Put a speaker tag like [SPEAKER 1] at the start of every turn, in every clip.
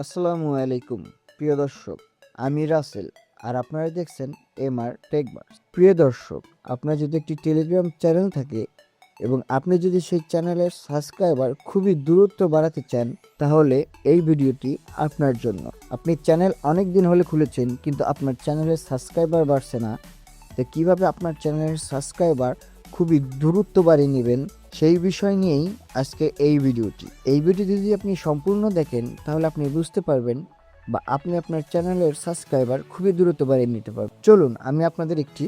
[SPEAKER 1] আসসালামু আলাইকুম প্রিয় দর্শক, আমি রাসেল আর আপনারা দেখছেন এমআর টেকবার্স। প্রিয় দর্শক, আপনার যদি একটি টেলিগ্রাম চ্যানেল থাকে এবং আপনি যদি সেই চ্যানেলের সাবস্ক্রাইবার খুবই দূরত্ব বাড়াতে চান, তাহলে এই ভিডিওটি আপনার জন্য। আপনি চ্যানেল অনেক দিন হলে খুলেছেন কিন্তু আপনার চ্যানেলের সাবস্ক্রাইবার বাড়ছে না, তো কীভাবে আপনার চ্যানেলের সাবস্ক্রাইবার খুবই দূরত্ব বাড়িয়ে নেবেন সেই বিষয় নিয়েই আজকে এই ভিডিওটি। এই ভিডিওটি যদি আপনি সম্পূর্ণ দেখেন তাহলে আপনি বুঝতে পারবেন বা আপনি আপনার চ্যানেলের সাবস্ক্রাইবার খুবই দূরত্ব বাড়িয়ে নিতে পারবেন। চলুন আমি আপনাদের একটি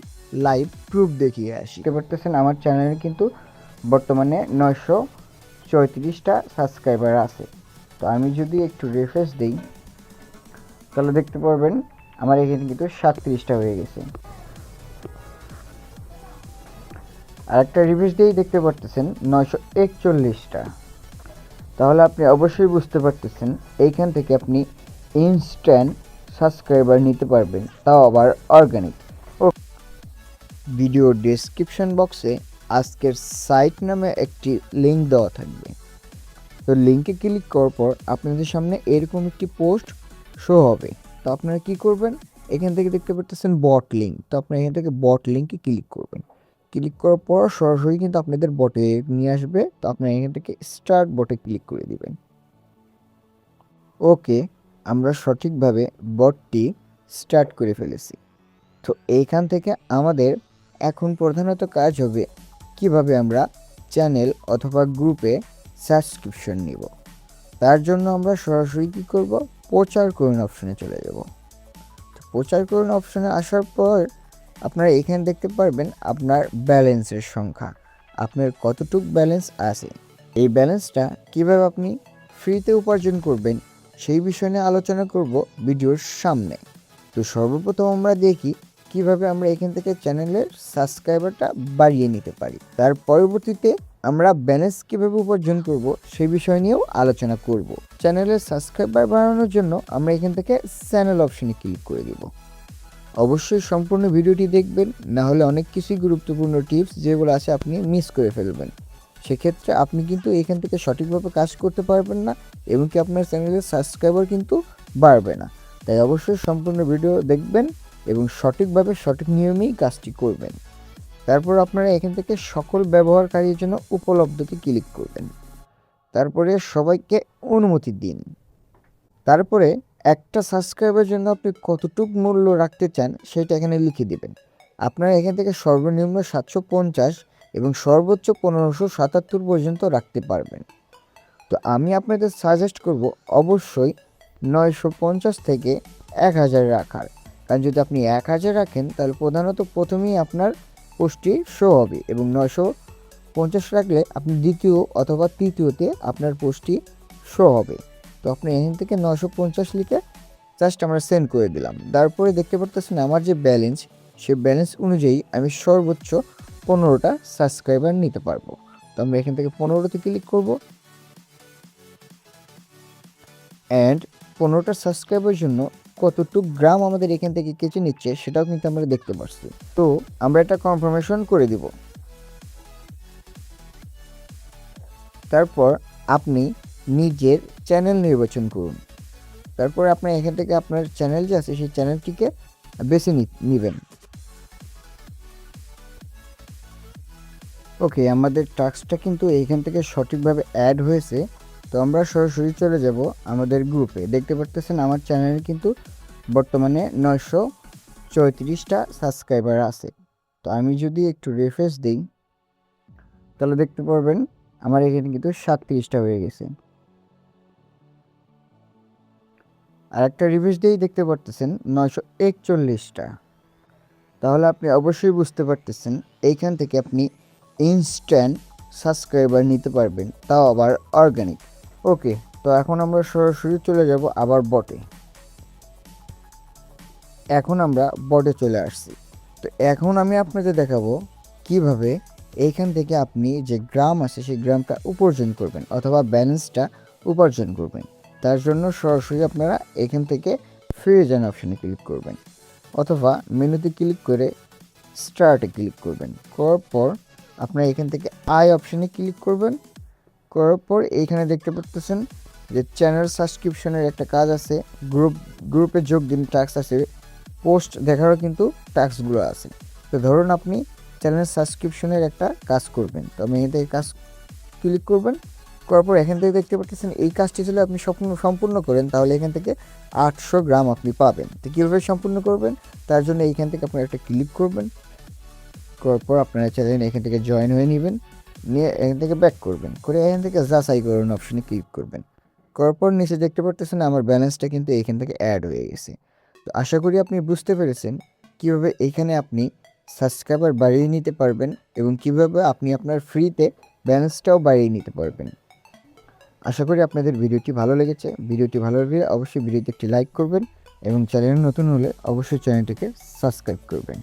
[SPEAKER 1] লাইভ প্রুফ দেখিয়ে আসি। দেখতে পারতেছেন আমার চ্যানেলে কিন্তু বর্তমানে 934টা সাবস্ক্রাইবার আছে। তো আমি যদি একটু রিফ্রেশ দিই তাহলে দেখতে পারবেন আমার এখানে কিন্তু 37টা হয়ে গেছে। আর একটা রিভিউস দিয়েই দেখতে পারতেছেন 941টা। তাহলে আপনি অবশ্যই বুঝতে পারতেছেন এইখান থেকে আপনি ইনস্ট্যান্ট সাবস্ক্রাইবার নিতে পারবেন, তাও আবার অর্গানিক। ও ভিডিও ডেসক্রিপশন বক্সে আজকের সাইট নামে একটি লিঙ্ক দেওয়া থাকবে। তো লিঙ্কে ক্লিক করার পর আপনাদের সামনে এরকম একটি পোস্ট শো হবে। তো আপনারা কি করবেন, এখান থেকে দেখতে পারতেছেন বট লিঙ্ক। তো আপনারা এখান থেকে বট লিঙ্কে ক্লিক করবেন। ক্লিক করার পর সরাসরি কিন্তু আপনাদের বটে নিয়ে আসবে। তো আপনারা এখান থেকে স্টার্ট বটে ক্লিক করে দিবেন। ওকে, আমরা সঠিকভাবে বটটি স্টার্ট করে ফেলেছি। তো এইখান থেকে আমাদের এখন প্রধানত কাজ হবে কিভাবে আমরা চ্যানেল অথবা গ্রুপে সাবস্ক্রিপশন নিব। তার জন্য আমরা সরাসরি কী করব, প্রচার করুন অপশনে চলে যাব। তো প্রচার করুন অপশনে আসার পর আপনারা এখানে দেখতে পারবেন আপনার ব্যালেন্সের সংখ্যা, আপনার কতটুক ব্যালেন্স আছে। এই ব্যালেন্সটা কিভাবে আপনি ফ্রিতে উপার্জন করবেন সেই বিষয় নিয়ে আলোচনা করব ভিডিওর সামনে। তো সর্বপ্রথম আমরা দেখি কিভাবে আমরা এখান থেকে চ্যানেলের সাবস্ক্রাইবারটা বাড়িয়ে নিতে পারি। তার পরবর্তীতে আমরা ব্যালেন্স কীভাবে উপার্জন করব সেই বিষয় নিয়েও আলোচনা করব। চ্যানেলের সাবস্ক্রাইবার বাড়ানোর জন্য আমরা এখান থেকে চ্যানেল অপশনে ক্লিক করে দেব। অবশ্যই সম্পূর্ণ ভিডিওটি দেখবেন, না হলে অনেক কিছুই গুরুত্বপূর্ণ টিপস যেগুলো আছে আপনি মিস করে ফেলবেন। সেক্ষেত্রে আপনি কিন্তু এখান থেকে সঠিকভাবে কাজ করতে পারবেন না এবং কি আপনার চ্যানেলের সাবস্ক্রাইবার কিন্তু বাড়বে না। তাই অবশ্যই সম্পূর্ণ ভিডিও দেখবেন এবং সঠিকভাবে সঠিক নিয়মেই কাজটি করবেন। তারপর আপনারা এখান থেকে সকল ব্যবহারকারীর জন্য উপলব্ধতে ক্লিক করবেন। তারপরে সবাইকে অনুমতি দিন। তারপরে একটা সাবস্ক্রাইবের জন্য আপনি কতটুক মূল্য রাখতে চান সেটা এখানে লিখে দিবেন। আপনারা এখান থেকে সর্বনিম্ন 750 এবং সর্বোচ্চ 1577 পর্যন্ত রাখতে পারবেন। তো আমি আপনাদের সাজেস্ট করব অবশ্যই 950 থেকে 1000 রাখার। কারণ যদি আপনি 1000 রাখেন তাহলে প্রধানত প্রথমেই আপনার পোস্টটি শো হবে এবং 950 রাখলে আপনি দ্বিতীয় অথবা তৃতীয়তে আপনার পোস্টটি শো হবে। তো আপনি এখান থেকে 950 লিখে জাস্ট আমরা সেন্ড করে দিলাম। তারপরে দেখতে পারতেছেন আমার যে ব্যালেন্স, সে ব্যালেন্স অনুযায়ী আমি সর্বোচ্চ 15টা সাবস্ক্রাইবার নিতে পারবো। তো আমরা এখান থেকে 15তে ক্লিক করব অ্যান্ড 15টা সাবস্ক্রাইবার জন্য কতটুক গ্রাম আমাদের এখান থেকে কেটে নিচ্ছে সেটাও কিন্তু আমরা দেখতে পাচ্ছি। তো আমরা এটা কনফার্মেশন করে দিব। তারপর আপনি নিজের চ্যানেল নির্বাচন করুন। তারপর আপনি এখান থেকে আপনার চ্যানেল যে আছে সেই চ্যানেলটিকে বেছে নেবেন। ওকে, আমাদের টাস্কটা কিন্তু এইখান থেকে সঠিকভাবে অ্যাড হয়েছে। তো আমরা সরাসরি চলে যাব আমাদের গ্রুপে। দেখতে পারতেছেন আমার চ্যানেলে কিন্তু বর্তমানে 934টা সাবস্ক্রাইবার আছে। তো আমি যদি একটু রিফ্রেশ দিই তাহলে দেখতে পারবেন আমার এখানে কিন্তু 37টা হয়ে গেছে। আর একটা রিভিউস দিয়েই দেখতে পারতেছেন 941টা। তাহলে আপনি অবশ্যই বুঝতে পারতেছেন এইখান থেকে আপনি ইনস্ট্যান্ট সাবস্ক্রাইবার নিতে পারবেন, তাও আবার অর্গানিক। ওকে, তো এখন আমরা সরাসরি চলে যাব আবার বটে। এখন আমরা বটে চলে আসছি। তো এখন আমি আপনাদের দেখাবো কিভাবে এইখান থেকে আপনি যে গ্রাম আছে সেই গ্রামটা উপার্জন করবেন অথবা ব্যালেন্সটা উপার্জন করবেন। তার জন্য সরাসরি আপনারা এখান থেকে ফ্রিজেন অপশানে ক্লিক করবেন অথবা মেনুতে ক্লিক করে স্টার্টে ক্লিক করবেন। করার পর আপনারা এখান থেকে আই অপশানে ক্লিক করবেন। করার পর এইখানে দেখতে পাচ্ছেন যে চ্যানেল সাবস্ক্রিপশনের একটা কাজ আছে, গ্রুপে যোগ দিন টাস্ক আছে, পোস্ট দেখারও কিন্তু টাস্কগুলো আছে। তো ধরুন আপনি চ্যানেল সাবস্ক্রিপশনের একটা কাজ করবেন, তো আমি এখান থেকে কাজ ক্লিক করবেন। করার পর এখান থেকে দেখতে পাচ্ছেন এই কাজটি যদি আপনি সম্পূর্ণ করেন তাহলে এখান থেকে 800 গ্রাম আপনি পাবেন। তো কীভাবে সম্পূর্ণ করবেন, তার জন্য এইখান থেকে আপনারা একটা ক্লিক করবেন। করার পর আপনারা চাইলেন এখান থেকে জয়েন হয়ে নেবেন, নিয়ে এখান থেকে ব্যাক করবেন, করে এখান থেকে যাচাই করুন অপশনে ক্লিক করবেন। করার পর নিচে দেখতে পাচ্ছেন আমার ব্যালেন্সটা কিন্তু এইখান থেকে অ্যাড হয়ে গেছে। তো আশা করি আপনি বুঝতে পেরেছেন কীভাবে এইখানে আপনি সাবস্ক্রাইবার বাড়িয়ে নিতে পারবেন এবং কীভাবে আপনি আপনার ফ্রিতে ব্যালেন্সটাও বাড়িয়ে নিতে পারবেন। আশা করি আপনাদের ভিডিওটি ভালো লেগেছে। ভিডিওটি ভালো লাগলে অবশ্যই ভিডিওতে একটি লাইক করবেন এবং চ্যানেল নতুন হলে অবশ্যই চ্যানেলটিকে সাবস্ক্রাইব করবেন।